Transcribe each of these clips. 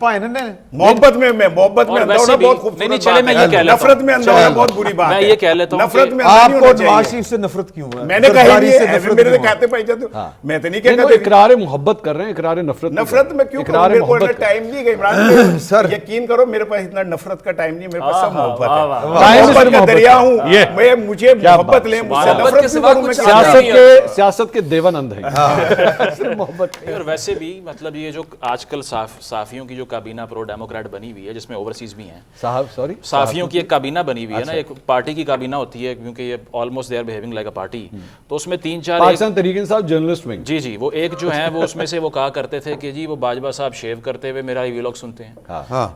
محبت میں اندھا ہونا بہت خوبصورت بات ہے، نفرت میں اندھا ہونا بہت بری بات ہے۔ میں یہ کہہ لیتا ہوں نفرت میں آپ کو نواز شریف سے نفرت کیوں ہے؟ میں نے کہا میرے سے کہتے پائی جاتے ہو، میں تو نہیں کہتا اقرار محبت کر رہے ہیں، اقرار نفرت میں کیوں کروں؟ میرے کو ٹائم نہیں گئی عمران سر، یقین کرو میرے پاس اتنا نفرت کا ٹائم نہیں، میرے پاس سب محبت ہے، محبت کا دریا ہوں میں، مجھے محبت لیں، مجھ سے نفرت سے کروں میں سیاست کے دیوانند ہیں۔ اور ویسے بھی مطلب یہ جو آج کل صحافیوں کی جو کابینہ پرو ڈیموکریٹ بنی ہوئی ہے جس میں اوورسیز بھی ہیں، صحافیوں کی ایک کابینہ بنی ہوئی ہے نا، ایک پارٹی کی کابینہ ہوتی ہے کیونکہ یہ almost they are behaving like a party, تو اس میں 3-4 پاکستان تحریک انصاف جرنلسٹ ونگ، جی وہ ایک جو ہیں وہ اس میں سے وہ کہا کرتے تھے کہ جی وہ باجوہ صاحب شیو کرتے ہوئے میرا ویلاگ سنتے ہیں،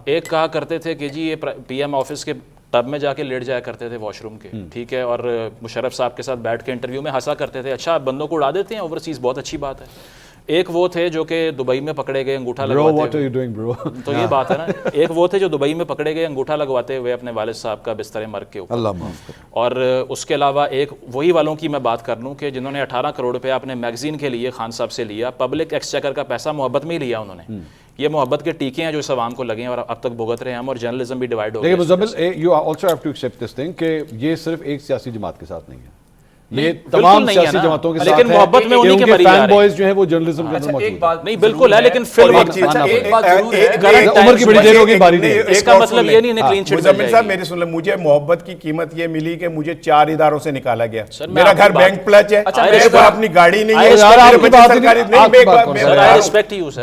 ایک کہا کرتے تھے کہ جی یہ پی ایم آفس کے ٹب میں جا کے لیٹ جایا کرتے تھے واش روم کے، ٹھیک ہے، اور مشرف صاحب کے ساتھ بیٹھ کے انٹرویو میں ہنسا کرتے تھے، اچھا بندوں کو اڑا دیتے ہیں اوورسیز، بہت اچھی بات ہے۔ ایک وہ تھے جو کہ دبئی میں پکڑے گئے انگوٹھا لگواتے ہوئے، تو یہ بات ہے نا، ایک وہ تھے جو دبئی میں پکڑے گئے انگوٹھا لگواتے ہوئے اپنے والد صاحب کا بستر مرگ کے اوپر، اللہ معاف کرے، اور اس کے علاوہ ایک وہی والوں کی میں بات کر لوں کہ جنہوں نے 18 کروڑ روپے اپنے میگزین کے لیے خان صاحب سے لیا، پبلک ایکسچیکر کا پیسہ محبت میں ہی لیا انہوں نے، یہ محبت کے ٹیکے ہیں جو اس عوام کو لگے ہیں اور اب تک بھگت رہے ہیں ہم، اور جرنلزم بھی ڈیوائیڈ ہو گیا۔ لیکن Muzammil you also have to accept this thing کہ یہ صرف ایک سیاسی جماعت کے ساتھ نہیں ہے، یہ تمام سیاسی جماعتوں کے ساتھ ہے، لیکن محبت میں انہی کے مری جا رہے ہیں، فین بوائز جو ہیں وہ جرنلزم کے اندر موجود ہیں۔ نہیں بالکل ہے، لیکن فی الوقت عمر کی بڑی دیر ہوگی باری نہیں، اس کا مطلب یہ نہیں ہے کلین چٹ مل مزمل صاحب میری سن لیں، مجھے محبت کی قیمت یہ ملی کہ مجھے 4 اداروں سے نکالا گیا، میرا گھر بینک پلچ ہے، میرے پاس اپنی گاڑی نہیں ہے،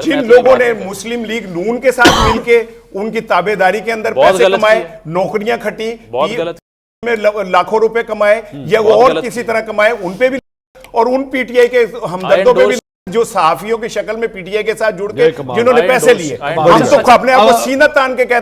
جن لوگوں نے مسلم لیگ نون کے ساتھ مل کے ان کی تابع داری کے اندر پیسے کمائے، نوکریاں کھٹی، میں لاکھوں روپے کمائے یا وہ اور کسی طرح کمائے، ان پہ بھی، اور ان پی ٹی آئی کے ہمدردوں پہ بھی جو صحافیوں کی شکل میں پی ٹی آئی کے ساتھ جڑ کے جنہوں نے پیسے لیے، ہم تو اپنے آپ کو سینہ تان کے کہتے ہیں